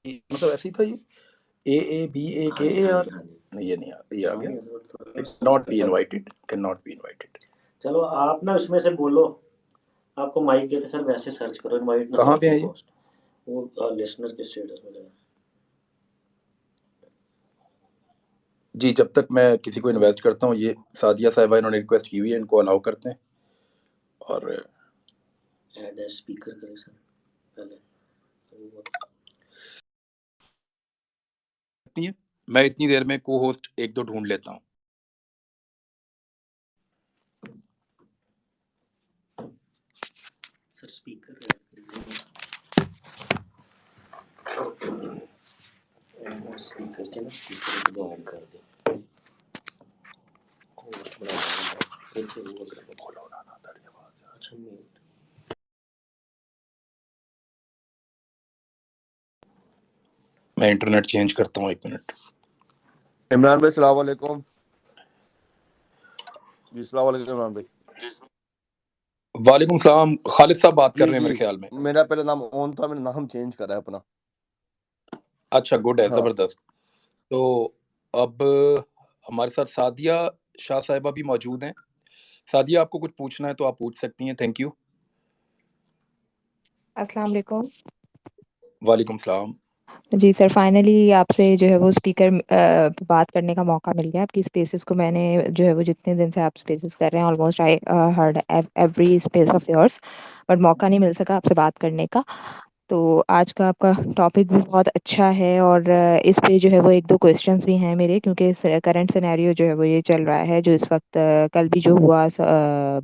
مطلب ایسے ہی تھا یہ AABAKAR نہیں یہ نہیں یہ آ گیا not be invited can not be invited. چلو آپ نا اس میں سے بولو, آپ کو مائک دیتے سر ویسے سرچ کرو انوائٹ. کہاں پہ ہے یہ؟ وہ لسنر کے اسٹیٹس میں. جی جب تک میں کسی کو انویسٹ کرتا ہوں, یہ سعدیہ صاحبہ انہوں نے ریکویسٹ کی ہوئی ہے, ان کو الاؤ کرتے ہیں اور ایڈ ایز اسپیکر کریں سر پہلے. میں اتنی دیر میں کو ہوسٹ ایک دو ڈھونڈ لیتا ہوں. سر اسپیکر اسپیکر کے نا اسپیکر کو ایڈ کر دیں. ہوسٹ میں انٹرنیٹ چینج کرتا ہوں, ایک منٹ. عمران بھائی السلام علیکم. جی السلام علیکم عمران بھائی. وعلیکم السلام. خالد صاحب بات کر رہے ہیں میرے خیال میں. میرا پہلے نام اون تھا, میں نے نام چینج کرا ہے اپنا. اچھا گڈ ہے, زبردست. تو اب ہمارے ساتھ سعدیہ شاہ صاحبہ بھی موجود ہیں. سعدیہ آپ کو کچھ پوچھنا ہے تو آپ پوچھ سکتی ہیں. Thank you. السلام علیکم. وعلیکم السلام. جی سر, فائنلی آپ سے جو ہے وہ اسپیکر بات کرنے کا موقع مل گیا. آپ کی اسپیسز کو میں نے جو ہے وہ جتنے دن سے آپ اسپیسز کر رہے ہیں almost I heard every space of yours, but موقع نہیں مل سکا آپ سے بات کرنے کا. تو آج کا آپ کا ٹاپک بھی بہت اچھا ہے اور اس پہ جو ہے وہ ایک دو کویسچنس بھی ہیں میرے, کیونکہ کرنٹ سینیریو جو ہے وہ یہ چل رہا ہے جو اس وقت کل بھی جو ہوا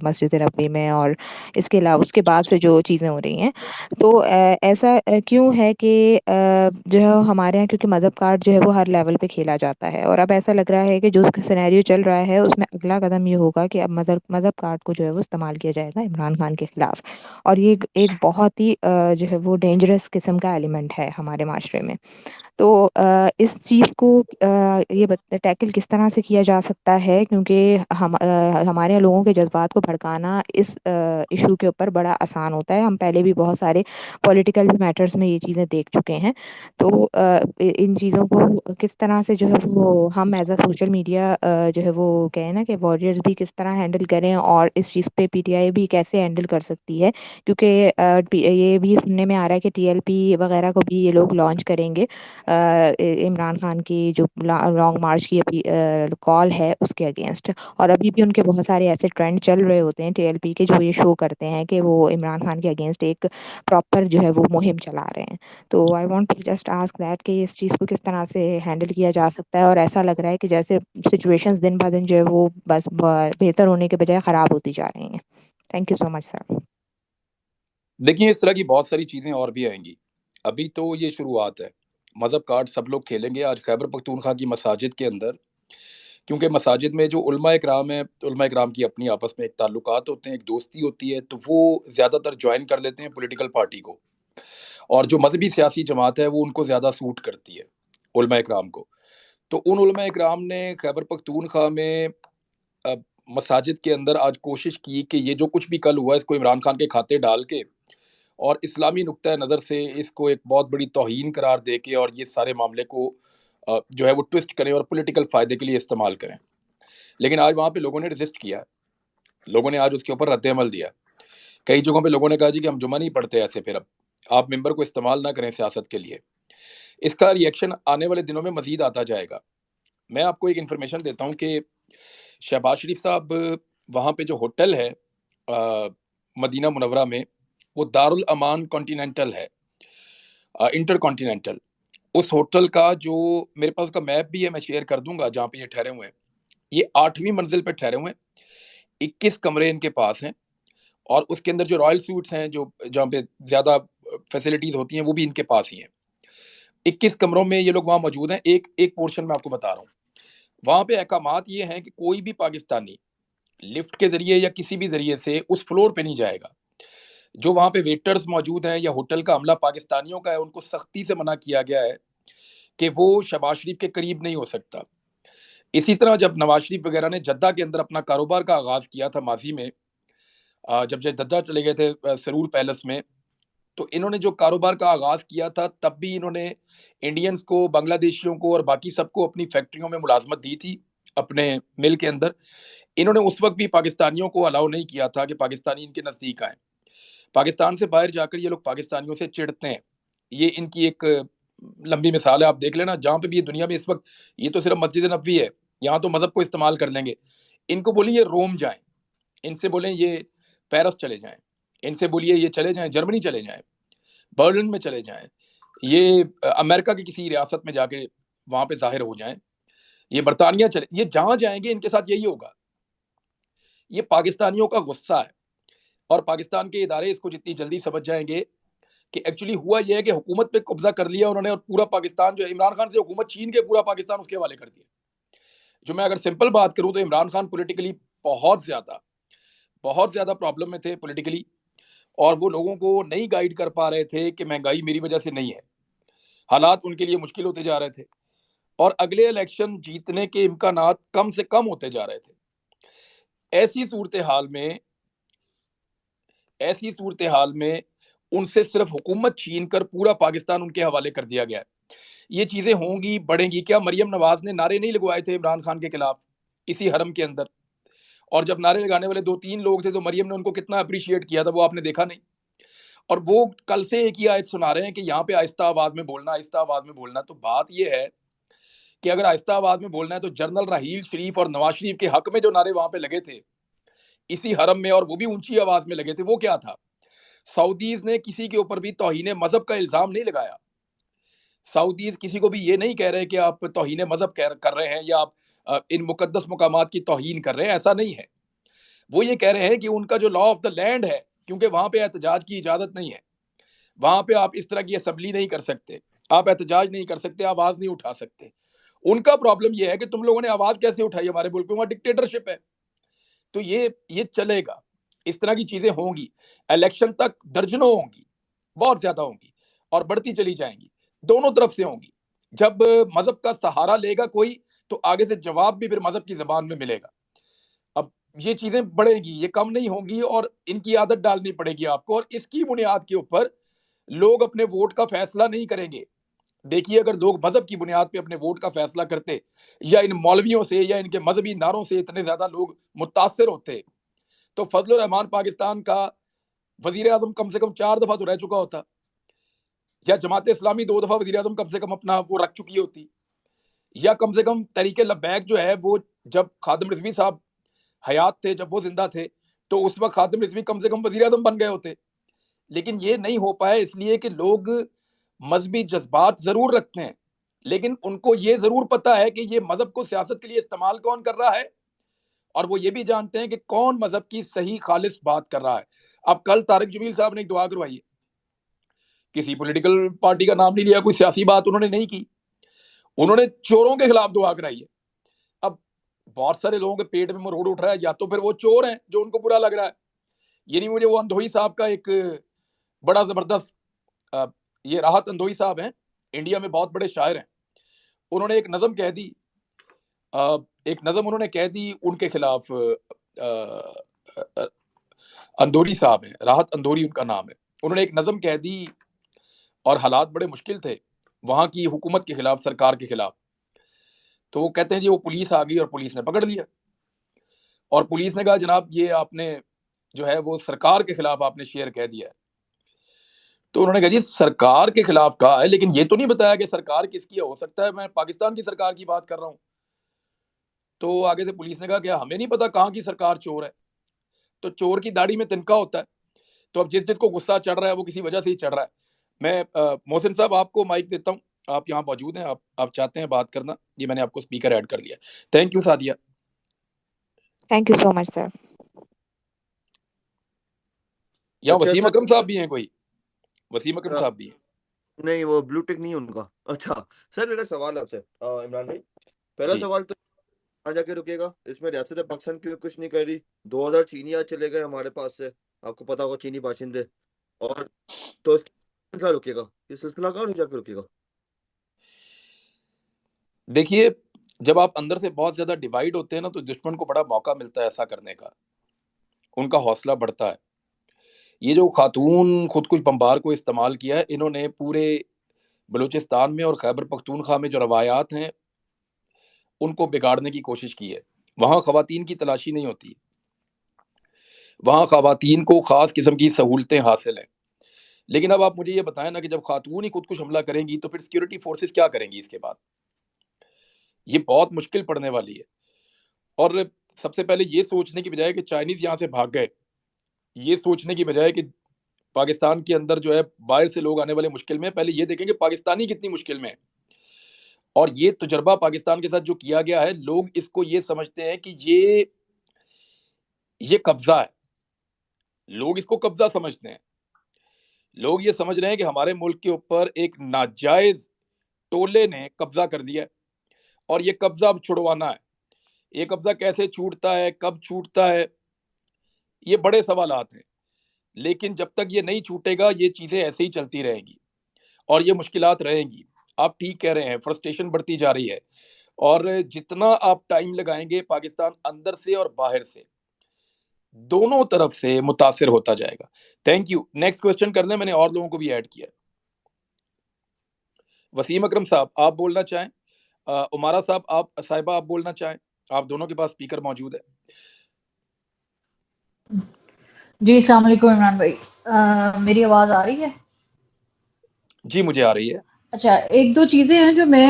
مسجد نبوی میں اور اس کے علاوہ اس کے بعد سے جو چیزیں ہو رہی ہیں. تو ایسا کیوں ہے کہ جو ہے ہمارے یہاں کیونکہ مذہب کارڈ جو ہے وہ ہر لیول پہ کھیلا جاتا ہے, اور اب ایسا لگ رہا ہے کہ جو سینیریو چل رہا ہے اس میں اگلا قدم یہ ہوگا کہ اب مذہب کارڈ کو جو ہے وہ استعمال کیا جائے گا عمران خان کے خلاف. اور یہ ایک بہت ہی جو ہے وہ ڈینجرس قسم کا ایلیمنٹ ہے ہمارے معاشرے میں. تو اس چیز کو یہ ٹیکل کس طرح سے کیا جا سکتا ہے, کیونکہ ہمارے لوگوں کے جذبات کو بھڑکانا اس ایشو کے اوپر بڑا آسان ہوتا ہے. ہم پہلے بھی بہت سارے پولیٹیکل میٹرز میں یہ چیزیں دیکھ چکے ہیں. تو ان چیزوں کو کس طرح سے جو ہے وہ ہم ایز اے سوشل میڈیا جو ہے وہ کہیں نا کہ وارریئرز بھی کس طرح ہینڈل کریں, اور اس چیز پہ PTI بھی کیسے ہینڈل کر سکتی ہے, کیونکہ یہ بھی سننے میں آ رہا ہے کہ TLP وغیرہ کو بھی یہ لوگ لانچ کریں گے عمران خان کی جو لانگ مارچ کی کال ہے اس کے اگینسٹ. اور ابھی بھی ان کے بہت سارے ایسے ٹرینڈ چل رہے ہوتے ہیں TLP کے جو یہ شو کرتے ہیں کہ وہ عمران خان کے اگینسٹ ایک پراپر جو ہے وہ مہم چلا رہے ہیں. تو I want to just ask that کہ اس چیز کو کس طرح سے ہینڈل کیا جا سکتا ہے, اور ایسا لگ رہا ہے کہ جیسے سچویشنز دن بہ دن جو ہے وہ بس بہتر ہونے کے بجائے خراب ہوتی جا رہی ہیں. تھینک یو سو مچ سر. دیکھیں اس طرح کی بہت ساری چیزیں اور بھی آئیں گی, ابھی تو یہ شروعات ہے. مذہب کارڈ سب لوگ کھیلیں گے. آج خیبر پختونخوا کی مساجد کے اندر, کیونکہ مساجد میں جو علماء اکرام ہیں, علماء اکرام کی اپنی آپس میں ایک تعلقات ہوتے ہیں, ایک دوستی ہوتی ہے, تو وہ زیادہ تر جوائن کر لیتے ہیں پولیٹیکل پارٹی کو, اور جو مذہبی سیاسی جماعت ہے وہ ان کو زیادہ سوٹ کرتی ہے علماء اکرام کو. تو ان علماء اکرام نے خیبر پختونخوا میں مساجد کے اندر آج کوشش کی کہ یہ جو کچھ بھی کل ہوا اس کو عمران خان کے کھاتے ڈال کے اور اسلامی نقطۂ نظر سے اس کو ایک بہت بڑی توہین قرار دے کے اور یہ سارے معاملے کو جو ہے وہ ٹوسٹ کریں اور پولیٹیکل فائدے کے لیے استعمال کریں. لیکن آج وہاں پہ لوگوں نے ریزسٹ کیا, لوگوں نے آج اس کے اوپر رد عمل دیا. کئی جگہوں پہ لوگوں نے کہا جی کہ ہم جمعہ نہیں پڑھتے ایسے, پھر اب آپ ممبر کو استعمال نہ کریں سیاست کے لیے. اس کا ری ایکشن آنے والے دنوں میں مزید آتا جائے گا. میں آپ کو ایک انفارمیشن دیتا ہوں کہ شہباز شریف صاحب وہاں پہ جو ہوٹل ہے مدینہ منورہ میں, وہ دارالامان کانٹیننٹل ہے, انٹر کانٹیننٹل. اس ہوٹل کا جو میرے پاس کا میپ بھی ہے, میں شیئر کر دوں گا, جہاں پہ یہ ٹھہرے ہوئے ہیں. یہ 8ویں منزل پہ ٹھہرے ہوئے ہیں, 21 کمرے ان کے پاس ہیں, اور اس کے اندر جو رائل سوٹس ہیں جو جہاں پہ زیادہ فیسلٹیز ہوتی ہیں وہ بھی ان کے پاس ہی ہیں. 21 کمروں میں یہ لوگ وہاں موجود ہیں. ایک پورشن میں آپ کو بتا رہا ہوں. وہاں پہ احکامات یہ ہیں کہ کوئی بھی پاکستانی لفٹ کے ذریعے یا کسی بھی ذریعے سے اس فلور پہ نہیں جائے گا. جو وہاں پہ ویٹرز موجود ہیں یا ہوٹل کا عملہ پاکستانیوں کا ہے, ان کو سختی سے منع کیا گیا ہے کہ وہ شہباز شریف کے قریب نہیں ہو سکتا. اسی طرح جب نواز شریف وغیرہ نے جدہ کے اندر اپنا کاروبار کا آغاز کیا تھا ماضی میں, جب جدہ چلے گئے تھے سرور پیلس میں, تو انہوں نے جو کاروبار کا آغاز کیا تھا تب بھی انہوں نے انڈینز کو، بنگلہ دیشیوں کو اور باقی سب کو اپنی فیکٹریوں میں ملازمت دی تھی اپنے مل کے اندر. انہوں نے اس وقت بھی پاکستانیوں کو الاؤ نہیں کیا تھا کہ پاکستانی ان کے نزدیک آئیں. پاکستان سے باہر جا کر یہ لوگ پاکستانیوں سے چڑھتے ہیں. یہ ان کی ایک لمبی مثال ہے، آپ دیکھ لینا جہاں پہ بھی یہ دنیا میں اس وقت، یہ تو صرف مسجد نبوی ہے، یہاں تو مذہب کو استعمال کر لیں گے. ان کو بولیں یہ روم جائیں، ان سے بولیں یہ پیرس چلے جائیں، ان سے بولیے یہ چلے جائیں جرمنی چلے جائیں، برلن میں چلے جائیں، یہ امریکہ کی کسی ریاست میں جا کے وہاں پہ ظاہر ہو جائیں، یہ برطانیہ چلے، یہ جہاں جائیں گے ان کے ساتھ یہی ہوگا. یہ پاکستانیوں کا غصہ ہے، اور پاکستان کے ادارے اس کو جتنی جلدی سمجھ جائیں گے کہ ایکچولی ہوا یہ ہے کہ حکومت پہ قبضہ کر لیا انہوں نے، اور پورا پاکستان جو ہے عمران خان سے حکومت چھین کے پورا پاکستان اس کے حوالے کر دیا. جو میں اگر سمپل بات کروں تو عمران خان پولیٹیکلی بہت زیادہ پرابلم میں تھے پولیٹیکلی، اور وہ لوگوں کو نہیں گائیڈ کر پا رہے تھے کہ مہنگائی میری وجہ سے نہیں ہے، حالات ان کے لیے مشکل ہوتے جا رہے تھے، اور اگلے الیکشن جیتنے کے امکانات کم سے کم ہوتے جا رہے تھے. ایسی صورتحال میں ان سے صرف حکومت چھین کر پورا پاکستان ان کے حوالے کر دیا گیا ہے. یہ چیزیں ہوں گی، بڑھیں گی. کیا مریم نواز نے نعرے نہیں لگوائے تھے عمران خان کے خلاف اسی حرم کے اندر؟ اور جب نعرے لگانے والے 2-3 لوگ تھے تو مریم نے ان کو کتنا اپریشیٹ کیا تھا، وہ آپ نے دیکھا نہیں. اور وہ کل سے ایک ہی آیت سنا رہے ہیں کہ یہاں پہ آہستہ آواز میں بولنا، آہستہ آواز میں بولنا. تو بات یہ ہے کہ اگر آہستہ آواز میں بولنا ہے تو جنرل راحیل شریف اور نواز شریف کے حق میں جو نعرے وہاں پہ لگے تھے اسی حرم میں، اور وہ بھی اونچی آواز میں لگے تھے، وہ کیا تھا؟ سعودیز نے کسی کے اوپر بھی توہین مذہب کا الزام نہیں لگایا. سعودیز کسی کو بھی یہ نہیں کہہ رہے کہ آپ توہین مذہب کر رہے ہیں یا آپ ان مقدس مقامات کی توہین کر رہے ہیں، ایسا نہیں ہے. وہ یہ کہہ رہے ہیں کہ ان کا جو لا آف دا لینڈ ہے، کیونکہ وہاں پہ احتجاج کی اجازت نہیں ہے، وہاں پہ آپ اس طرح کی اسمبلی نہیں کر سکتے، آپ احتجاج نہیں کر سکتے، آواز نہیں اٹھا سکتے. ان کا پرابلم یہ ہے کہ تم لوگوں نے آواز کیسے اٹھائی ہمارے ملک میں، وہاں ڈکٹیٹرشپ ہے. تو یہ چلے گا، اس طرح کی چیزیں ہوں گی. الیکشن تک درجنوں ہوں گی، بہت زیادہ ہوں گی، اور بڑھتی چلی جائیں گی، دونوں طرف سے ہوں گی. جب مذہب کا سہارا لے گا کوئی تو آگے سے جواب بھی پھر مذہب کی زبان میں ملے گا. اب یہ چیزیں بڑھیں گی، یہ کم نہیں ہوں گی، اور ان کی عادت ڈالنی پڑے گی آپ کو، اور اس کی بنیاد کے اوپر لوگ اپنے ووٹ کا فیصلہ نہیں کریں گے. دیکھیے اگر لوگ مذہب کی بنیاد پہ اپنے ووٹ کا فیصلہ کرتے، یا ان مولویوں سے یا ان کے مذہبی نعروں سے اتنے زیادہ لوگ متاثر ہوتے، تو فضل الرحمان پاکستان کا وزیر اعظم کم سے کم 4 دفعہ تو رہ چکا ہوتا، یا جماعت اسلامی 2 دفعہ وزیر اعظم کم سے کم اپنا وہ رکھ چکی ہوتی، یا کم سے کم تحریک لبیک جو ہے وہ جب خادم رضوی صاحب حیات تھے، جب وہ زندہ تھے، تو اس وقت خادم رضوی کم سے کم وزیر اعظم بن گئے ہوتے. لیکن یہ نہیں ہو پائے اس لیے کہ لوگ مذہبی جذبات ضرور رکھتے ہیں، لیکن ان کو یہ ضرور پتا ہے کہ یہ مذہب کو سیاست کے لیے استعمال کون کر رہا ہے، اور وہ یہ بھی جانتے ہیں کہ کون مذہب کی صحیح خالص بات کر رہا ہے. اب کل طارق جمیل صاحب نے ایک دعا کروائی ہے، کسی پولیٹیکل پارٹی کا نام نہیں لیا، کوئی سیاسی بات انہوں نے نہیں کی، انہوں نے چوروں کے خلاف دعا کرائی ہے. اب بہت سارے لوگوں کے پیٹ میں مروڑ اٹھ رہا ہے، یا تو پھر وہ چور ہیں جو ان کو برا لگ رہا ہے. یعنی مجھے وہ اندھوئی صاحب کا ایک بڑا زبردست، یہ راحت اندھوئی صاحب ہیں، انڈیا میں بہت بڑے شاعر ہیں، انہوں نے ایک نظم کہہ دی ان کے خلاف. اندوری صاحب ہیں، راحت اندوری ان کا نام ہے. انہوں نے ایک نظم کہہ دی، اور حالات بڑے مشکل تھے وہاں کی حکومت کے خلاف، سرکار کے خلاف. تو وہ کہتے ہیں جی وہ پولیس آ گئی اور پولیس نے پکڑ لیا، اور پولیس نے کہا جناب یہ آپ نے جو ہے وہ سرکار کے خلاف آپ نے شعر کہہ دیا ہے. تو انہوں نے کہا جی سرکار کے خلاف کہا ہے، لیکن یہ تو نہیں بتایا کہ سرکار کس کی ہو سکتا ہے میں پاکستان کی سرکار کی بات کر رہا ہوں. تو آگے سے پولیس نے کہا کہ ہمیں نہیں پتا کہاں کی سرکار چور ہے. تو چور کی داڑھی میں تنکا ہوتا ہے، تو اب جس کو غصہ چڑھ رہا ہے وہ کسی وجہ سے ہی چڑھ رہا ہے. میں محسن صاحب آپ کو مائک دیتا ہوں، آپ یہاں موجود ہیں، آپ چاہتے ہیں بات کرنا، یہ میں نے آپ کو اسپیکر ایڈ کر لیا. Thank you Sadia. Thank you so much sir. یہاں اچھا وسیم سر، اکرم صاحب بھی ہیں، کوئی وسیم اکرم صاحب بھی ہیں. نہیں وہ بلو ٹک نہیں ان کا. اچھا سر، میرا سوال آپ سے عمران بھائی، پہلا جی سوال تو کہاں جا کے رکے گا؟ اس میں ریاست پاکستان کیوں کچھ نہیں کر رہی؟ 2000 چینی آج چلے گئے ہمارے پاس سے، آپ کو پتا ہوگا چینی باشندے، اور تو اس کا سلسلہ رکے گا، یہ سلسلہ کہاں جا کے رکے گا؟ دیکھیے جب آپ اندر سے بہت زیادہ ڈیوائیڈ ہوتے ہیں نا تو دشمن کو بڑا موقع ملتا ہے ایسا کرنے کا، ان کا حوصلہ بڑھتا ہے. یہ جو خاتون خودکش بمبار کو استعمال کیا ہے، انہوں نے پورے بلوچستان میں اور خیبر پختونخوا میں جو روایات ہیں ان کو بگاڑنے کی کوشش کی ہے. وہاں خواتین کی تلاشی نہیں ہوتی، وہاں خواتین کو خاص قسم کی سہولتیں حاصل ہیں. لیکن اب آپ مجھے یہ بتائیں نا کہ جب خاتون ہی خودکش حملہ کریں گی تو پھر سیکورٹی فورسز کیا کریں گی اس کے بعد؟ یہ بہت مشکل پڑنے والی ہے. اور سب سے پہلے یہ سوچنے کی بجائے کہ چائنیز یہاں سے بھاگ گئے، یہ سوچنے کی بجائے کہ پاکستان کے اندر جو ہے باہر سے لوگ آنے والے مشکل میں ہیں، پہلے یہ دیکھیں کہ پاکستانی کتنی مشکل میں ہیں. اور یہ تجربہ پاکستان کے ساتھ جو کیا گیا ہے، لوگ اس کو یہ سمجھتے ہیں کہ یہ قبضہ ہے. لوگ اس کو قبضہ سمجھتے ہیں. لوگ یہ سمجھ رہے ہیں کہ ہمارے ملک کے اوپر ایک ناجائز ٹولے نے قبضہ کر دیا ہے اور یہ قبضہ اب چھڑوانا ہے. یہ قبضہ کیسے چھوٹتا ہے، کب چھوٹتا ہے، یہ بڑے سوالات ہیں. لیکن جب تک یہ نہیں چھوٹے گا یہ چیزیں ایسے ہی چلتی رہیں گی اور یہ مشکلات رہیں گی. آپ ٹھیک کہہ رہے ہیں، فرسٹریشن بڑھتی جا رہی ہے اور جتنا آپ ٹائم لگائیں گے پاکستان اندر سے اور باہر سے دونوں طرف سے متاثر ہوتا جائے گا. Thank you. نیکسٹ کوشچن کر لیں، میں نے اور لوگوں کو بھی ایڈ کیا. وسیم اکرم صاحب آپ بولنا چاہیں، عمارہ صاحب صاحبہ آپ بولنا چاہیں، آپ دونوں کے پاس اسپیکر موجود ہے. جی السلام علیکم عمران بھائی، میری آواز آ رہی ہے؟ جی مجھے آ رہی ہے. اچھا، ایک دو چیزیں ہیں جو میں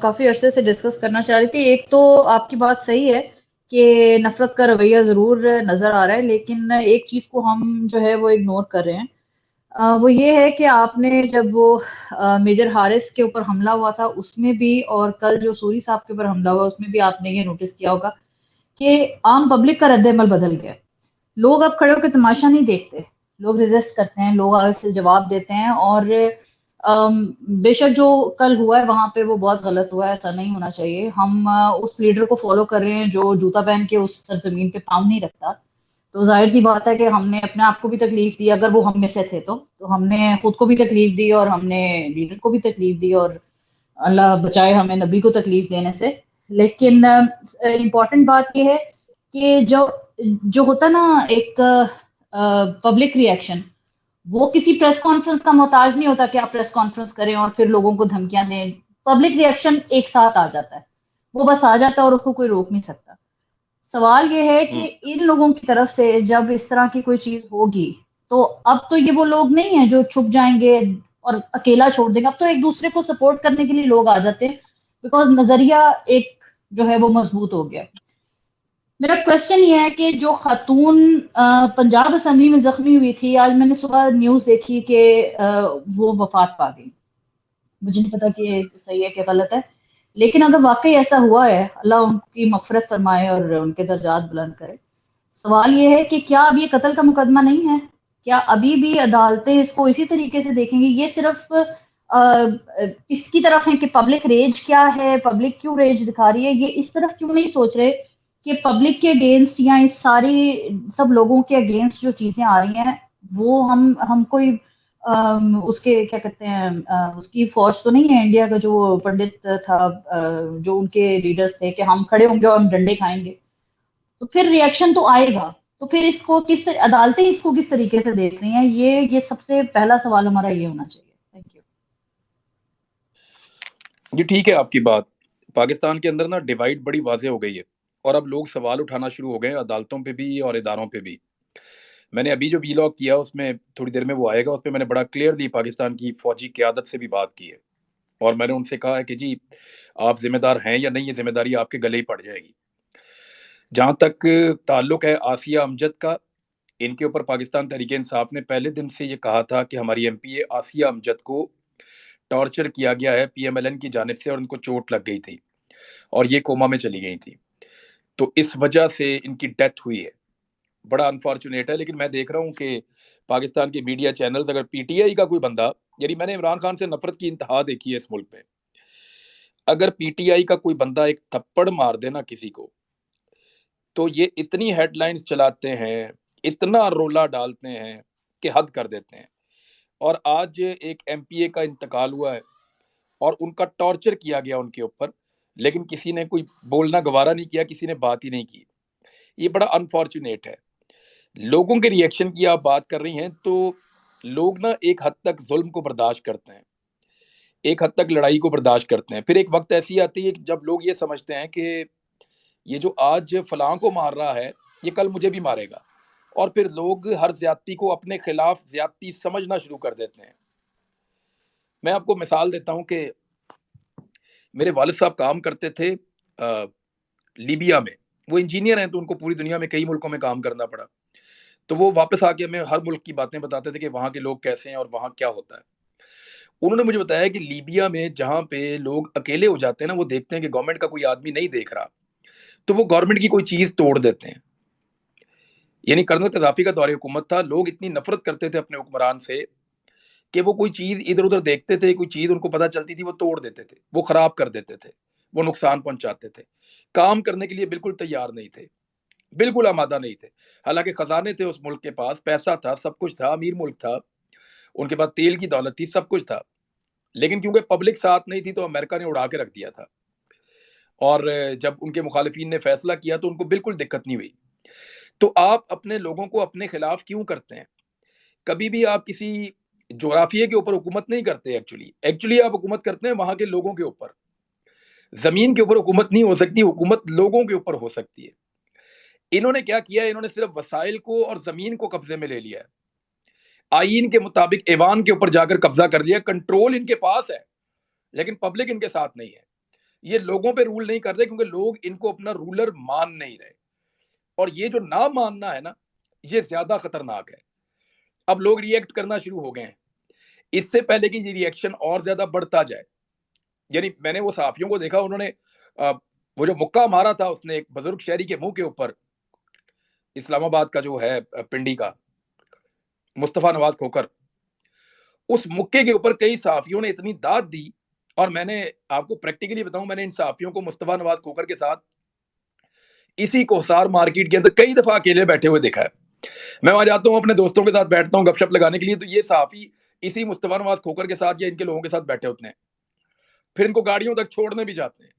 کافی عرصے سے ڈسکس کرنا چاہ رہی تھی. ایک تو آپ کی بات صحیح ہے کہ نفرت کا رویہ ضرور نظر آ رہا ہے، لیکن ایک چیز کو ہم جو ہے وہ اگنور کر رہے ہیں. وہ یہ ہے کہ آپ نے جب وہ میجر حارث کے اوپر حملہ ہوا تھا اس میں بھی، اور کل جو سوری صاحب کے اوپر حملہ ہوا اس میں بھی آپ نے یہ نوٹس کیا ہوگا کہ عام پبلک کا رد عمل بدل گیا. لوگ اب کھڑے ہو کے تماشا نہیں دیکھتے، لوگ ریزسٹ کرتے ہیں، لوگ آگے سے جواب دیتے ہیں. اور بے شک جو کل ہوا ہے وہاں پہ وہ بہت غلط ہوا ہے، ایسا نہیں ہونا چاہیے. ہم اس لیڈر کو فالو کر رہے ہیں جو جوتا پہن کے اس سرزمین پہ پاؤں نہیں رکھتا، تو ظاہر سی بات ہے کہ ہم نے اپنے آپ کو بھی تکلیف دی. اگر وہ ہم میں سے تھے تو ہم نے خود کو بھی تکلیف دی اور ہم نے لیڈر کو بھی تکلیف دی، اور اللہ بچائے ہمیں نبی کو تکلیف دینے سے. لیکن امپورٹنٹ بات یہ ہے کہ جو ہوتا نا ایک پبلک ری ایکشن، وہ کسی پریس کانفرنس کا محتاج نہیں ہوتا کہ آپ پریس کانفرنس کریں اور پھر لوگوں کو دھمکیاں دیں. پبلک ری ایکشن ایک ساتھ آ جاتا ہے، وہ بس آ جاتا ہے اور اس کو کوئی روک نہیں سکتا. سوال یہ ہے کہ ان لوگوں کی طرف سے جب اس طرح کی کوئی چیز ہوگی تو اب تو یہ وہ لوگ نہیں ہیں جو چھپ جائیں گے اور اکیلا چھوڑ دیں گے. اب تو ایک دوسرے کو سپورٹ کرنے کے لیے لوگ آ جاتے ہیں، بیکاز نظریہ ایک جو ہے وہ مضبوط ہو گیا. میرا کوشچن یہ ہے کہ جو خاتون پنجاب اسمبلی میں زخمی ہوئی تھی، آج میں نے صبح نیوز دیکھی کہ وہ وفات پا گئی. مجھے نہیں پتا کہ صحیح ہے کہ غلط ہے، لیکن اگر واقعی ایسا ہوا ہے اللہ ان کی مغفرت فرمائے اور ان کے درجات بلند کرے. سوال یہ ہے کہ کیا اب یہ قتل کا مقدمہ نہیں ہے؟ کیا ابھی بھی عدالتیں اس کو اسی طریقے سے دیکھیں گی؟ یہ صرف اس کی طرف ہے کہ پبلک ریج کیا ہے، پبلک کیوں ریج دکھا رہی ہے، یہ اس طرف کیوں نہیں سوچ رہے کہ پبلک کے اگینسٹ یا اس ساری سب لوگوں کے اگینسٹ جو چیزیں آ رہی ہیں وہ ہم کوئی اس کے کیا کہتے ہیں اس کی فوج تو نہیں ہے انڈیا کا جو پنڈت تھا جو ان کے لیڈرز تھے کہ ہم کھڑے ہوں گے اور ہم ڈنڈے کھائیں گے. تو پھر ری ایکشن تو آئے گا. تو پھر اس کو عدالتیں اس کو کس طریقے سے دیکھ رہی ہیں؟ یہ سب سے پہلا سوال ہمارا یہ ہونا چاہیے. Thank you. جی ٹھیک ہے آپ کی بات. پاکستان کے اندر نا ڈیوائڈ بڑی واضح ہو گئی ہے اور اب لوگ سوال اٹھانا شروع ہو گئے ہیں عدالتوں پہ بھی اور اداروں پہ بھی. میں نے ابھی جو ویلاگ کیا اس میں تھوڑی دیر میں وہ آئے گا، اس پہ میں نے بڑا کلیئرلی پاکستان کی فوجی قیادت سے بھی بات کی ہے اور میں نے ان سے کہا ہے کہ جی آپ ذمہ دار ہیں یا نہیں، یہ ذمہ داری آپ کے گلے ہی پڑ جائے گی. جہاں تک تعلق ہے آسیہ امجد کا، ان کے اوپر پاکستان تحریک انصاف نے پہلے دن سے یہ کہا تھا کہ ہماری ایم پی اے آسیہ امجد کو ٹارچر کیا گیا ہے پی ایم ایل این کی جانب سے اور ان کو چوٹ لگ گئی تھی اور یہ کوما میں چلی گئی تھی، تو اس وجہ سے ان کی ڈیتھ ہوئی ہے. بڑا انفارچونیٹ ہے. لیکن میں دیکھ رہا ہوں کہ پاکستان کے میڈیا چینلز، اگر پی ٹی آئی کا کوئی بندہ، یعنی میں نے عمران خان سے نفرت کی انتہا دیکھی ہے اس ملک میں، اگر پی ٹی آئی کا کوئی بندہ ایک تھپڑ مار دینا کسی کو تو یہ اتنی ہیڈ لائنز چلاتے ہیں، اتنا رولا ڈالتے ہیں کہ حد کر دیتے ہیں. اور آج ایک ایم پی اے کا انتقال ہوا ہے اور ان کا ٹارچر کیا گیا ان کے اوپر، لیکن کسی نے کوئی بولنا گوارا نہیں کیا، کسی نے بات ہی نہیں کی. یہ بڑا انفارچونیٹ ہے. لوگوں کے ریئیکشن کی آپ بات کر رہی ہیں تو لوگ نا ایک حد تک ظلم کو برداشت کرتے ہیں، ایک حد تک لڑائی کو برداشت کرتے ہیں، پھر ایک وقت ایسی آتی ہے کہ جب لوگ یہ سمجھتے ہیں کہ یہ جو آج فلاں کو مار رہا ہے یہ کل مجھے بھی مارے گا، اور پھر لوگ ہر زیادتی کو اپنے خلاف زیادتی سمجھنا شروع کر دیتے ہیں۔ میں آپ کو مثال دیتا ہوں کہ میرے والد صاحب کام کرتے تھے لیبیا میں، وہ انجینئر ہیں تو ان کو پوری دنیا میں کئی ملکوں میں کام کرنا پڑا، تو وہ واپس آ کے ہمیں ہر ملک کی باتیں بتاتے تھے کہ وہاں کے لوگ کیسے ہیں اور وہاں کیا ہوتا ہے۔ انہوں نے مجھے بتایا کہ لیبیا میں جہاں پہ لوگ اکیلے ہو جاتے ہیں نا، وہ دیکھتے ہیں کہ گورنمنٹ کا کوئی آدمی نہیں دیکھ رہا تو وہ گورنمنٹ کی کوئی چیز توڑ دیتے ہیں۔ یعنی کرنل قذافی کا دور حکومت تھا، لوگ اتنی نفرت کرتے تھے اپنے حکمران سے کہ وہ کوئی چیز ادھر ادھر دیکھتے تھے، کوئی چیز ان کو پتہ چلتی تھی وہ توڑ دیتے تھے، وہ خراب کر دیتے تھے، وہ نقصان پہنچاتے تھے، کام کرنے کے لیے بالکل تیار نہیں تھے، بالکل آمادہ نہیں تھے۔ حالانکہ خزانے تھے اس ملک کے پاس، پیسہ تھا، سب کچھ تھا، امیر ملک تھا، ان کے پاس تیل کی دولت تھی، سب کچھ تھا، لیکن کیونکہ پبلک ساتھ نہیں تھی تو امریکہ نے اڑا کے رکھ دیا تھا، اور جب ان کے مخالفین نے فیصلہ کیا تو ان کو بالکل دقت نہیں ہوئی۔ تو آپ اپنے لوگوں کو اپنے خلاف کیوں کرتے ہیں؟ کبھی بھی آپ کسی جغرافیے کے اوپر حکومت نہیں کرتے، ایکچولی آپ حکومت کرتے ہیں وہاں کے لوگوں کے اوپر۔ زمین کے اوپر حکومت نہیں ہو سکتی، حکومت لوگوں کے اوپر ہو سکتی ہے۔ انہوں نے کیا کیا؟ انہوں نے صرف وسائل کو اور زمین کو قبضے میں لے لیا ہے، آئین کے مطابق ایوان کے اوپر جا کر قبضہ کر لیا، کنٹرول ان کے پاس ہے لیکن پبلک ان کے ساتھ نہیں ہے۔ یہ لوگوں پہ رول نہیں کر رہے کیونکہ لوگ ان کو اپنا رولر مان نہیں رہے، اور یہ جو نہ ماننا ہے نا، یہ زیادہ خطرناک ہے۔ اب لوگ ریئیکٹ کرنا شروع ہو گئے ہیں، اس سے پہلے کہ یہ ریئیکشن اور زیادہ بڑھتا جائے۔ یعنی میں نے وہ صحافیوں کو دیکھا، انہوں نے وہ جو مکہ مارا تھا اس نے ایک بزرگ شہری کے منہ کے اوپر، اسلام آباد کا جو ہے پنڈی کا مصطفیٰ نواز کھوکر، اس مکے کے اوپر کئی صحافیوں نے اتنی داد دی، اور میں نے آپ کو پریکٹیکلی بتاؤں، میں نے ان صحافیوں کو مصطفیٰ نواز کھوکر کے ساتھ اسی کوثار مارکیٹ کے اندر کئی دفعہ اکیلے بیٹھے ہوئے دیکھا ہے۔ میں وہاں جاتا ہوں اپنے دوستوں کے ساتھ بیٹھتا ہوں گپ شپ لگانے کے لیے، تو یہ صحافی اسی مصطفیٰ نواز کھوکر کے ساتھ یا ان کے لوگوں کے ساتھ بیٹھے ہوتے ہیں، پھر ان کو گاڑیوں تک چھوڑنے بھی جاتے ہیں،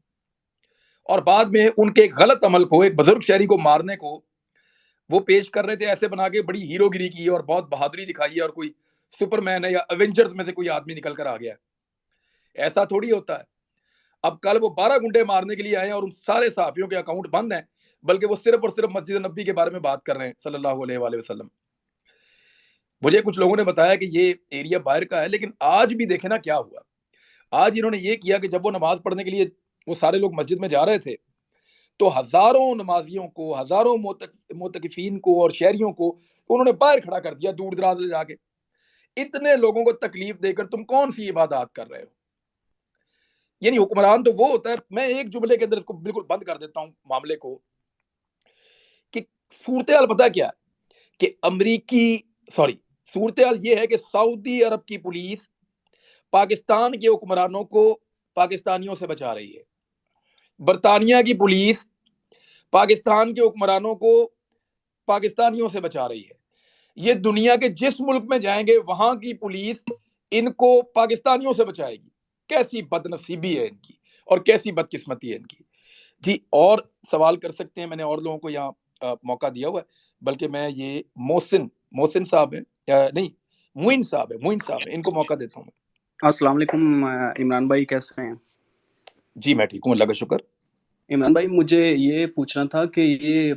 اور بعد میں ان کے ایک غلط عمل کو، ایک بزرگ شہری کو مارنے کو وہ پیش کر رہے تھے ایسے بنا کے بڑی ہیرو گری کی ہے اور بہت بہادری دکھائی ہے اور کوئی سپر مین ہے یا ایونجرز میں سے کوئی آدمی نکل کر آ گیا ہے۔ ایسا تھوڑی ہوتا ہے۔ اب کل وہ 12 گنڈے مارنے کے لیے آئے ہیں اور ان سارے صحافیوں کے اکاؤنٹ بند ہیں، بلکہ وہ صرف اور صرف مسجد نبی کے بارے میں بات کر رہے ہیں صلی اللہ علیہ وآلہ وسلم۔ مجھے کچھ لوگوں نے بتایا کہ یہ ایریا باہر کا ہے، لیکن آج بھی دیکھیں نا کیا ہوا۔ آج انہوں نے یہ کیا کہ جب وہ نماز پڑھنے کے لیے وہ سارے لوگ مسجد میں جا رہے تھے تو ہزاروں نمازیوں کو، ہزاروں معتکفین کو اور شہریوں کو انہوں نے باہر کھڑا کر دیا دور دراز لے جا کے۔ اتنے لوگوں کو تکلیف دے کر تم کون سی عبادات کر رہے ہو؟ یعنی حکمران تو وہ ہوتا ہے، میں ایک جملے کے اندر اس کو بالکل بند کر دیتا ہوں معاملے کو، کہ صورتحال پتہ کیا ہے کہ صورتحال یہ ہے کہ سعودی عرب کی پولیس پاکستان کے حکمرانوں کو پاکستانیوں سے بچا رہی ہے، برطانیہ کی پولیس پاکستان کے حکمرانوں کو پاکستانیوں سے بچا رہی ہے۔ یہ دنیا کے جس ملک میں جائیں گے وہاں کی پولیس ان کو پاکستانیوں سے بچائے گی۔ کیسی بد نصیبی ہے ان کی اور کیسی بدقسمتی ہے ان کی۔ جی اور سوال کر سکتے ہیں، میں نے اور لوگوں کو یہاں موقع دیا ہوا ہے، بلکہ میں یہ محسن صاحب ہیں، نہیں معین صاحب ہیں، ان کو موقع دیتا ہوں۔ السلام علیکم عمران بھائی، کیسے ہیں؟ جی میں ٹھیک ہوں، اللہ کا شکر۔ عمران بھائی مجھے یہ پوچھنا تھا کہ یہ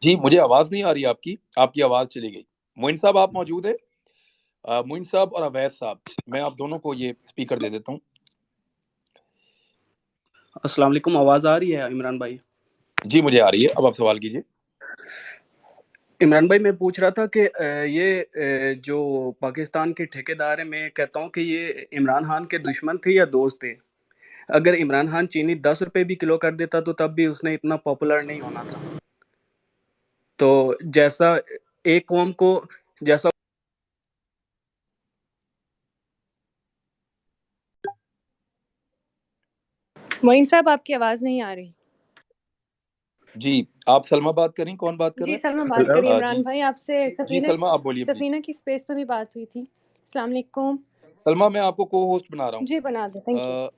جی مجھے آواز نہیں آ رہی آپ کی آواز چلی گئی۔ معین صاحب آپ موجود ہیں؟ معین صاحب اور اویس صاحب، میں آپ دونوں کو یہ اسپیکر دے دیتا ہوں۔ السلام علیکم، آواز آ رہی ہے عمران بھائی؟ جی مجھے آ رہی ہے، اب آپ سوال کیجیے۔ عمران بھائی میں پوچھ رہا تھا کہ یہ جو پاکستان کے ٹھیکیدار ہیں، میں کہتا ہوں کہ یہ عمران خان کے دشمن تھے یا دوست تھے؟ اگر عمران خان چینی 10 روپے بھی کلو کر دیتا تو تب بھی اس نے اتنا پاپولر نہیں ہونا تھا۔ تو جیسا ایک قوم کو جیسا معین صاحب آپ کی آواز نہیں آ رہی۔ جی آپ سلمہ بات کریں، کون بات کر جی رہے ہیں؟ سلمہ بات کر رہی ہوں عمران جی بھائی، آپ سے جی سلمہ آپ بولیے پلیز۔ سفینہ کی اسپیس پہ بھی بات ہوئی تھی۔ السلام علیکم۔ سلمہ میں آپ کو کو ہوسٹ بنا رہا ہوں۔ جی بنا دیں، تھینک یو۔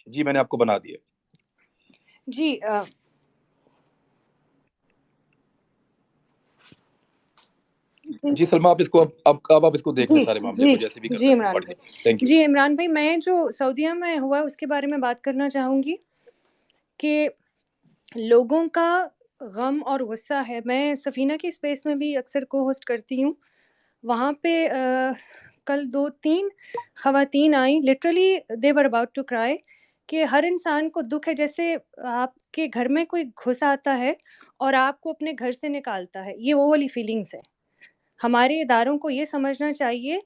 جی میں نے آپ کو بنا دیا۔ جی جی سلمہ آپ اس کو اب آپ اس کو دیکھ لیں، جی سارے معاملے جی کو جیسے بھی کرنا جی ہے عمران پڑھ لیں۔ بھائی، تھینک یو۔ جی عمران بھائی، میں جو سعودیہ میں ہوا اس کے بارے میں بات کرنا چاہوں گی کہ لوگوں کا غم اور غصہ ہے۔ میں سفینہ کی اسپیس میں بھی اکثر کو ہوسٹ کرتی ہوں، وہاں پہ کل 2-3 خواتین آئیں، literally they were about to cry, کہ ہر انسان کو دکھ ہے، جیسے آپ کے گھر میں کوئی گھس آتا ہے اور آپ کو اپنے گھر سے نکالتا ہے، یہ وہ والی فیلنگس ہے۔ ہمارے اداروں کو یہ سمجھنا چاہیے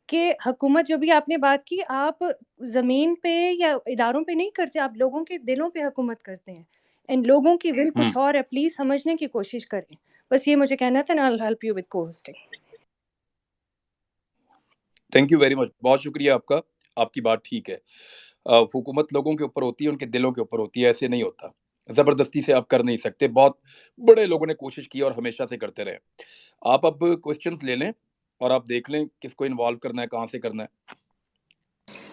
کہ حکومت، جو بھی آپ نے بات کی، آپ زمین پہ یا اداروں پہ نہیں کرتے، آپ لوگوں کے دلوں پہ حکومت کرتے ہیں، ان لوگوں کی ول کچھ اور ہے، پلیز سمجھنے کی کوشش کریں۔ بس یہ مجھے کہنا تھا، I'll help you with co-hosting۔ Thank you very much, بہت شکریہ آپ کا۔ آپ کی بات ٹھیک ہے، حکومت لوگوں کے اوپر ہوتی ہے، ان کے دلوں کے اوپر ہوتی ہے، ایسے نہیں ہوتا، زبردستی سے آپ کر نہیں سکتے۔ بہت بڑے لوگوں نے کوشش کی اور ہمیشہ سے کرتے رہے۔ آپ اب کوسچنز لے لیں اور آپ دیکھ لیں کس کو انوالو کرنا ہے، کہاں سے کرنا ہے۔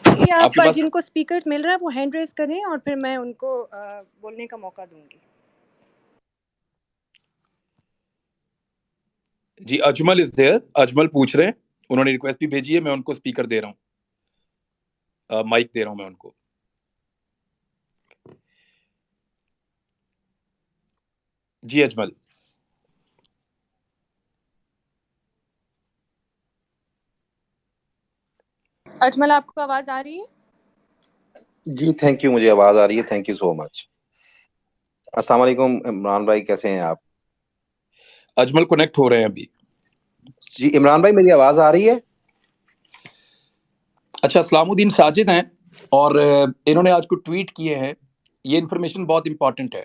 یہ آپ آپ کے پاس جن کو اسپیکر مل رہا ہے وہ ہینڈ ریز کریں اور پھر میں ان کو بولنے کا موقع دوں گی۔ جی اجمل از دیئر، اجمل پوچھ رہے ہیں، انہوں نے ریکویسٹ بھی بھیجی ہے، میں ان کو اسپیکر دے رہا ہوں، مائک دے رہا ہوں میں ان کو۔ جی اجمل۔ اجمل آپ کو آواز آ رہی ہے؟ جی تھینک یو، مجھے آواز آ رہی ہے، تھینک یو سو مچ۔ السلام علیکم عمران بھائی، کیسے ہیں آپ؟ اجمل کنیکٹ ہو رہے ہیں ابھی۔ جی عمران بھائی میری آواز آ رہی ہے؟ اچھا، اسلام الدین ساجد ہیں اور انہوں نے آج کو ٹویٹ کیے ہیں، یہ انفارمیشن بہت امپورٹنٹ ہے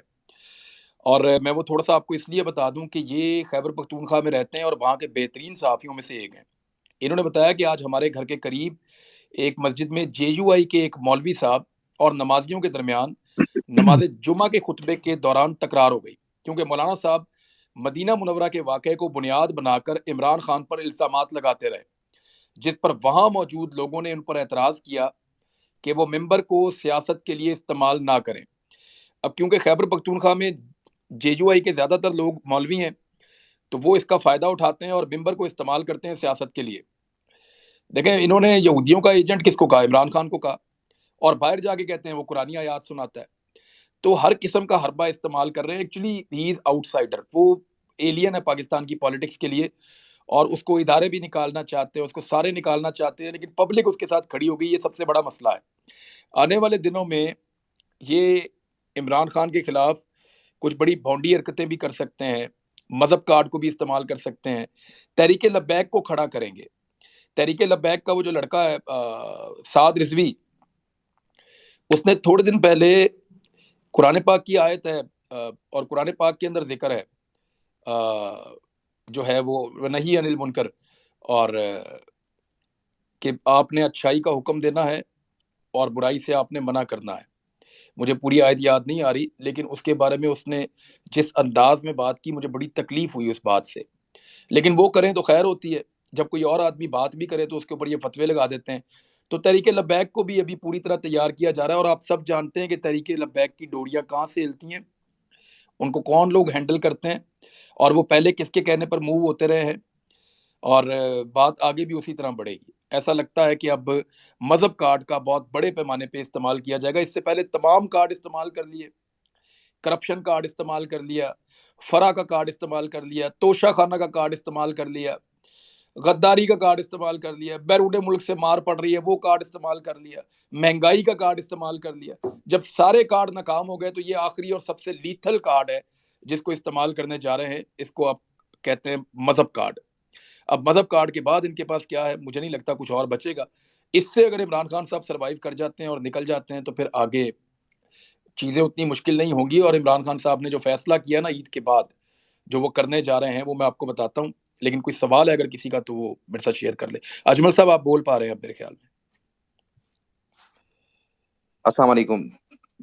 اور میں وہ تھوڑا سا آپ کو اس لیے بتا دوں کہ یہ خیبر پختونخوا میں رہتے ہیں اور وہاں کے بہترین صحافیوں میں سے ایک ہیں۔ انہوں نے بتایا کہ آج ہمارے گھر کے قریب ایک مسجد میں JUI کے ایک مولوی صاحب اور نمازیوں کے درمیان نماز جمعہ کے خطبے کے دوران تکرار ہو گئی، کیونکہ مولانا صاحب مدینہ منورہ کے واقعے کو بنیاد بنا کر عمران خان پر الزامات لگاتے رہے، جس پر وہاں موجود لوگوں نے ان پر اعتراض کیا کہ وہ ممبر کو سیاست کے لیے استعمال نہ کریں۔ اب کیونکہ خیبر پختونخوا میں JUI کے زیادہ تر لوگ مولوی ہیں تو وہ اس کا فائدہ اٹھاتے ہیں اور ممبر کو استعمال کرتے ہیں سیاست کے لیے۔ دیکھیں انہوں نے یہودیوں کا ایجنٹ کس کو کہا؟ عمران خان کو کہا، اور باہر جا کے کہتے ہیں وہ قرآنی آیات سناتا ہے۔ تو ہر قسم کا حربہ استعمال کر رہے ہیں۔ Actually he is out cider, وہ ایلین ہے پاکستان کی پالیٹکس کے لیے، اور اس کو ادارے بھی نکالنا چاہتے ہیں، اس کو سارے نکالنا چاہتے ہیں، لیکن پبلک اس کے ساتھ کھڑی ہو گئی۔ یہ سب سے بڑا مسئلہ ہے۔ آنے والے دنوں میں یہ عمران خان کے خلاف کچھ بڑی بھونڈی حرکتیں بھی کر سکتے ہیں، مذہب کارڈ کو بھی استعمال کر سکتے ہیں، تحریک لبیک کو کھڑا کریں گے۔ تحریک لبیک کا وہ جو لڑکا ہے سعد رضوی، اس نے تھوڑے دن پہلے قرآن پاک کی آیت ہے اور قرآن پاک کے اندر ذکر ہے جو ہے وہ نہیں انل منکر، اور کہ آپ نے اچھائی کا حکم دینا ہے اور برائی سے آپ نے منع کرنا ہے۔ مجھے پوری آیت یاد نہیں آ رہی، لیکن اس کے بارے میں اس نے جس انداز میں بات کی مجھے بڑی تکلیف ہوئی اس بات سے۔ لیکن وہ کریں تو خیر ہوتی ہے، جب کوئی اور آدمی بات بھی کرے تو اس کے اوپر یہ فتوے لگا دیتے ہیں۔ تو تحریک لبیک کو بھی ابھی پوری طرح تیار کیا جا رہا ہے، اور آپ سب جانتے ہیں کہ تحریک لبیک کی ڈوریاں کہاں سے ہلتی ہیں، ان کو کون لوگ ہینڈل کرتے ہیں، اور وہ پہلے کس کے کہنے پر موو ہوتے رہے ہیں، اور بات آگے بھی اسی طرح بڑھے گی۔ ایسا لگتا ہے کہ اب مذہب کارڈ کا بہت بڑے پیمانے پہ استعمال کیا جائے گا۔ اس سے پہلے تمام کارڈ استعمال کر لیے، کرپشن کارڈ استعمال کر لیا، فرا کا کارڈ استعمال کر لیا، توشہ خانہ کا کارڈ استعمال کر لیا، غداری کا کارڈ استعمال کر لیا، بیرون ملک سے مار پڑ رہی ہے وہ کارڈ استعمال کر لیا، مہنگائی کا کارڈ استعمال کر لیا۔ جب سارے کارڈ ناکام ہو گئے تو یہ آخری اور سب سے لیتھل کارڈ ہے جس کو استعمال کرنے جا رہے ہیں، اس کو آپ کہتے ہیں مذہب کارڈ۔ اب مذہب کارڈ کے بعد ان کے پاس کیا ہے؟ مجھے نہیں لگتا کچھ اور بچے گا۔ اس سے اگر عمران خان صاحب سروائیو کر جاتے ہیں اور نکل جاتے ہیں تو پھر آگے چیزیں اتنی مشکل نہیں ہوں گی۔ اور عمران خان صاحب نے جو فیصلہ کیا نا عید کے بعد جو وہ کرنے جا رہے ہیں وہ میں آپ کو بتاتا ہوں، لیکن کوئی سوال ہے اگر کسی کا تو وہ میرے ساتھ شیئر کر لیں۔ اجمل صاحب آپ بول پا رہے ہیں اب میرے خیال میں۔ السلام علیکم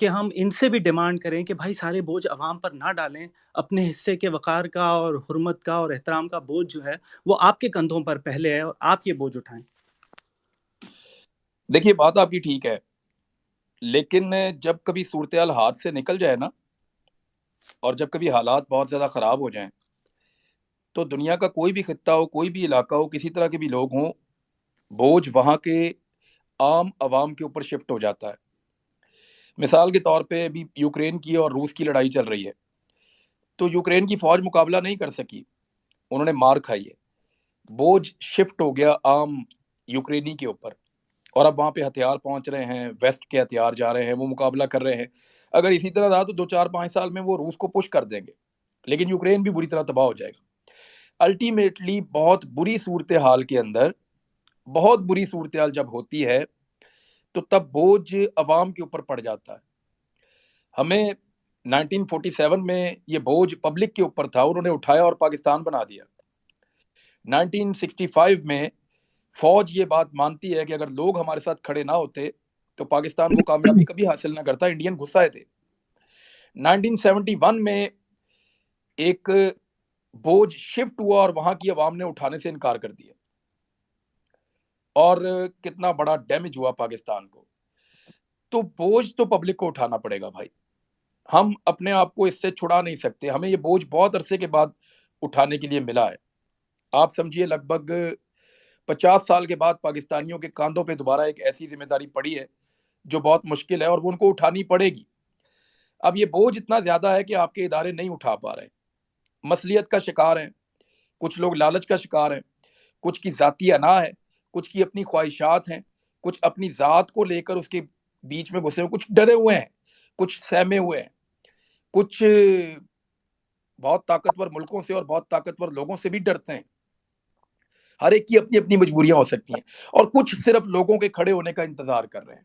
کہ ہم ان سے بھی ڈیمانڈ کریں کہ بھائی سارے بوجھ عوام پر نہ ڈالیں، اپنے حصے کے وقار کا اور حرمت کا اور احترام کا بوجھ جو ہے وہ آپ کے کندھوں پر پہلے ہے اور آپ یہ بوجھ اٹھائیں؟ دیکھیے بات آپ کی ٹھیک ہے، لیکن جب کبھی صورتحال ہاتھ سے نکل جائے نا، اور جب کبھی حالات بہت زیادہ خراب ہو جائیں، تو دنیا کا کوئی بھی خطہ ہو، کوئی بھی علاقہ ہو، کسی طرح کے بھی لوگ ہوں، بوجھ وہاں کے عام عوام کے اوپر شفٹ ہو جاتا ہے۔ مثال کے طور پہ ابھی یوکرین کی اور روس کی لڑائی چل رہی ہے، تو یوکرین کی فوج مقابلہ نہیں کر سکی، انہوں نے مار کھائی ہے، بوجھ شفٹ ہو گیا عام یوکرینی کے اوپر، اور اب وہاں پہ ہتھیار پہنچ رہے ہیں، ویسٹ کے ہتھیار جا رہے ہیں، وہ مقابلہ کر رہے ہیں۔ اگر اسی طرح رہا تو 2-4-5 سال میں وہ روس کو پش کر دیں گے، لیکن یوکرین بھی بری طرح تباہ ہو جائے گا۔ الٹیمیٹلی بہت بری صورتحال کے اندر، بہت بری صورتحال جب ہوتی ہے تو تب بوجھ عوام کے اوپر پڑ جاتا ہے۔ ہمیں 1947 میں یہ بوجھ پبلک کے اوپر تھا، انہوں نے اٹھایا اور پاکستان بنا دیا۔ 1965 میں فوج یہ بات مانتی ہے کہ اگر لوگ ہمارے ساتھ کھڑے نہ ہوتے تو پاکستان وہ کامیابی کبھی حاصل نہ کرتا، انڈین گھس آئے تھے۔ 1971 میں ایک بوجھ شفٹ ہوا اور وہاں کی عوام نے اٹھانے سے انکار کر دیا، اور کتنا بڑا ڈیمیج ہوا پاکستان کو۔ تو بوجھ تو پبلک کو اٹھانا پڑے گا بھائی، ہم اپنے آپ کو اس سے چھڑا نہیں سکتے، ہمیں یہ بوجھ بہت عرصے کے بعد اٹھانے کے لیے ملا ہے۔ آپ سمجھیے لگ بھگ 50 سال کے بعد پاکستانیوں کے کاندھوں پہ دوبارہ ایک ایسی ذمہ داری پڑی ہے جو بہت مشکل ہے، اور وہ ان کو اٹھانی پڑے گی۔ اب یہ بوجھ اتنا زیادہ ہے کہ آپ کے ادارے نہیں اٹھا پا رہے، مصلیت کا شکار ہیں، کچھ لوگ لالچ کا شکار ہیں، کچھ کی ذاتی انا ہے، کچھ کی اپنی خواہشات ہیں، کچھ اپنی ذات کو لے کر اس کے بیچ میں گھسے ہوئے، کچھ ڈرے ہوئے ہیں، کچھ سہمے ہوئے ہیں، کچھ بہت طاقتور ملکوں سے اور بہت طاقتور لوگوں سے بھی ڈرتے ہیں۔ ہر ایک کی اپنی اپنی مجبوریاں ہو سکتی ہیں، اور کچھ صرف لوگوں کے کھڑے ہونے کا انتظار کر رہے ہیں۔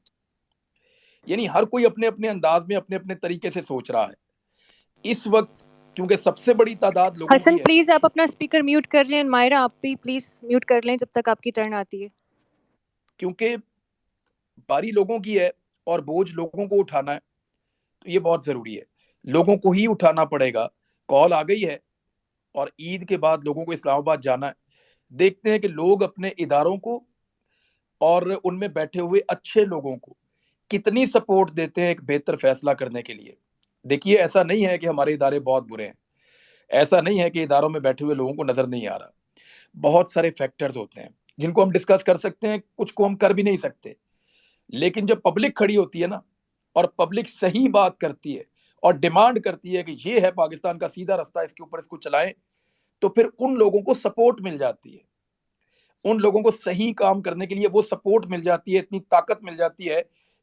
یعنی ہر کوئی اپنے اپنے انداز میں اپنے اپنے طریقے سے سوچ رہا ہے اس وقت، کیونکہ سب سے بڑی تعداد لوگوں حسن کی ہے۔ پلیز آپ اپنا اسپیکر میوٹ کر لیں، مائرہ آپ بھی پلیز میوٹ کر لیں جب تک آپ کی ٹرن آتی ہے۔ کیونکہ باری لوگوں کی ہے اور بوجھ لوگوں کو اٹھانا ہے، تو یہ بہت ضروری ہے، لوگوں کو ہی اٹھانا پڑے گا۔ کال آ گئی ہے اور عید کے بعد لوگوں کو اسلام آباد جانا ہے۔ دیکھتے ہیں کہ لوگ اپنے اداروں کو اور ان میں بیٹھے ہوئے اچھے لوگوں کو کتنی سپورٹ دیتے ہیں ایک بہتر فیصلہ کرنے کے لیے۔ دیکھیے ایسا نہیں ہے کہ ہمارے ادارے بہت برے ہیں، ایسا نہیں ہے کہ اداروں میں بیٹھے ہوئے لوگوں کو نظر نہیں آ رہا، بہت سارے فیکٹرز ہوتے ہیں جن کو ہم ڈسکس کر سکتے ہیں، کچھ کو ہم کر بھی نہیں سکتے، لیکن جب پبلک کھڑی ہوتی ہے نا، اور پبلک صحیح بات کرتی ہے اور ڈیمانڈ کرتی ہے کہ یہ ہے پاکستان کا سیدھا راستہ، اس کے اوپر اس کو چلائیں، تو پھر ان لوگوں کو سپورٹ مل جاتی ہے، ان لوگوں کو صحیح کام کرنے کے لیے وہ سپورٹ مل جاتی ہے، اتنی طاقت مل جاتی ہے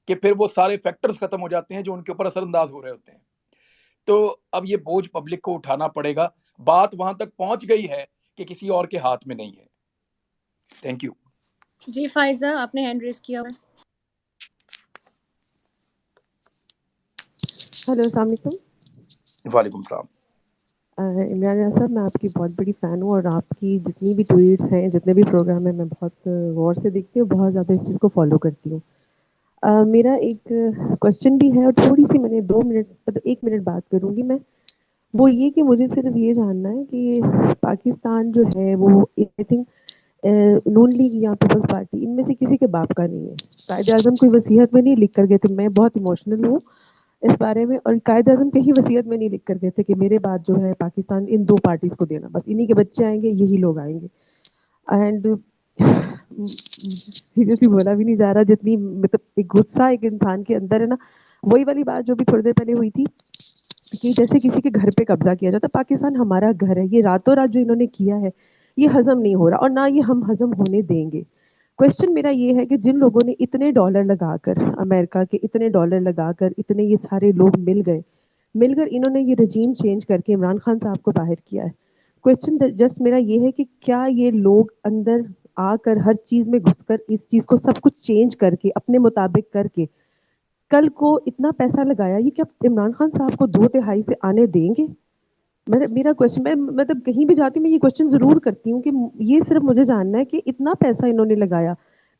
کہ پھر وہ سارے فیکٹرز ختم ہو جاتے ہیں جو ان کے اوپر اثر انداز ہو رہے ہوتے ہیں۔ تو اب یہ بوجھ پبلک کو اٹھانا پڑے گا، بات وہاں تک پہنچ گئی ہے کہ کسی اور کے ہاتھ میں نہیں ہے۔ Thank you. جی فائزہ آپ نے ہینڈ ریز کیا ہوا ہے۔ ہیلو السلام علیکم۔ وعلیکم السلام۔ عمران صاحب میں آپ کی بہت بڑی فین ہوں، اور آپ کی جتنی بھی ٹویٹس ہیں، جتنے بھی پروگرام ہیں، میں بہت غور سے دیکھتی ہوں، بہت زیادہ اس چیز کو فالو کرتی ہوں۔ میرا ایک کوشچن بھی ہے، اور تھوڑی سی میں نے 2 منٹ مطلب 1 منٹ بات کروں گی میں، وہ یہ کہ مجھے صرف یہ جاننا ہے کہ پاکستان جو ہے وہ آئی تھنک نون لیگ یا پیپلز پارٹی ان میں سے کسی کے باپ کا نہیں ہے۔ قائد اعظم کوئی وصیت میں نہیں لکھ کر گئے تھے، میں بہت ایموشنل ہوں اس بارے میں، اور قائد اعظم کہیں وصیت میں نہیں لکھ کر گئے تھے کہ میرے بعد جو ہے پاکستان ان 2 پارٹیز کو دینا، بس انہی کے بچے آئیں گے، یہی لوگ آئیں گے۔ اینڈ سیریسلی بولا بھی نہیں جا رہا، جتنی مطلب ایک غصہ ایک انسان کے اندر ہے نا، وہی والی بات جو بھی تھوڑی دیر پہلے ہوئی تھی کہ جیسے کسی کے گھر پہ قبضہ کیا جاتا۔ پاکستان ہمارا گھر ہے، یہ راتوں رات جو انہوں نے کیا ہے یہ ہضم نہیں ہو رہا، اور نہ یہ ہم ہضم ہونے دیں گے۔ کوشچن میرا یہ ہے کہ جن لوگوں نے اتنے ڈالر لگا کر، امریکہ کے اتنے ڈالر لگا کر، اتنے یہ سارے لوگ مل کر انہوں نے یہ رجیم چینج کر کے عمران خان صاحب کو باہر کیا ہے، کوشچن جسٹ میرا یہ ہے کہ کیا یہ لوگ اندر آ کر ہر چیز میں گھس کر اس چیز کو سب کچھ چینج کر کے اپنے مطابق کر کے کل کو اتنا پیسہ لگایا، یہ کیا عمران خان صاحب کو 2/3 سے آنے دیں گے؟ میرا کوشچن، میں مطلب کہیں بھی جاتی ہوں میں یہ کوشچن ضرور کرتی ہوں کہ یہ صرف مجھے جاننا ہے کہ اتنا پیسہ انہوں نے لگایا،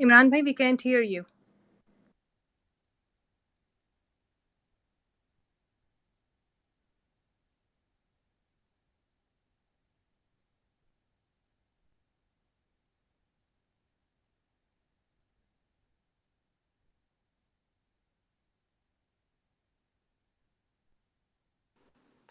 Imran bhai, we can't hear you.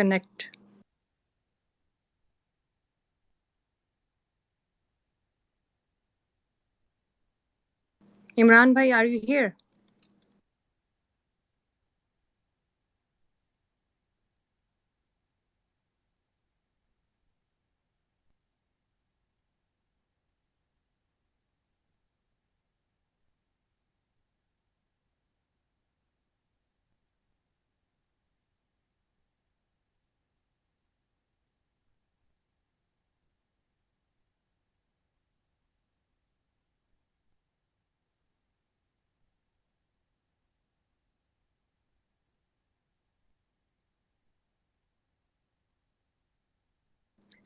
connect. Imran bhai, are you here?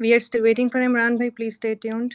We are still waiting for Imran bhai. Please stay tuned.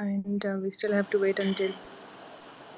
and we still have to wait until.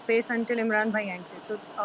space until Imran bhai ends it. So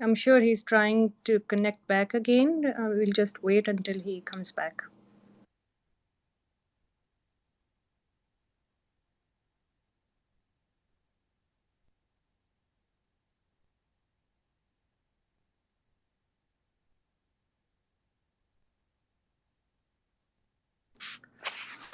I'm sure he's trying to connect back again. We'll just wait until he comes back.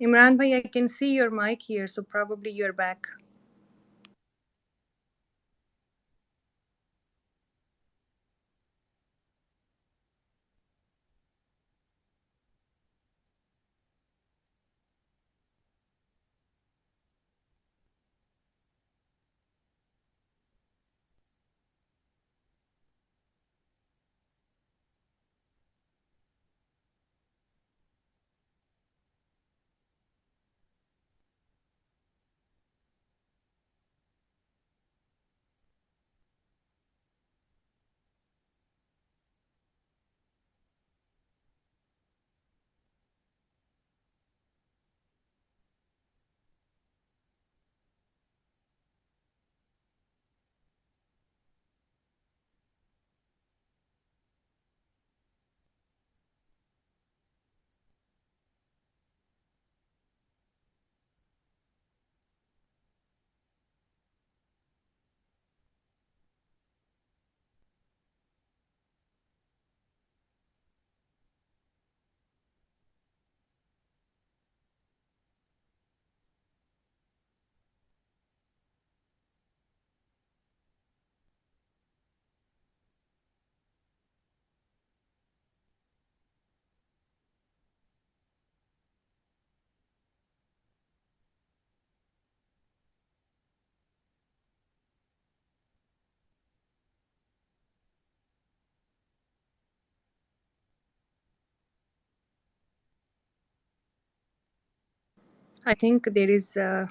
Imran bhai, I can see your mic here, so probably you're back. I think there is a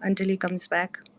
until he comes back.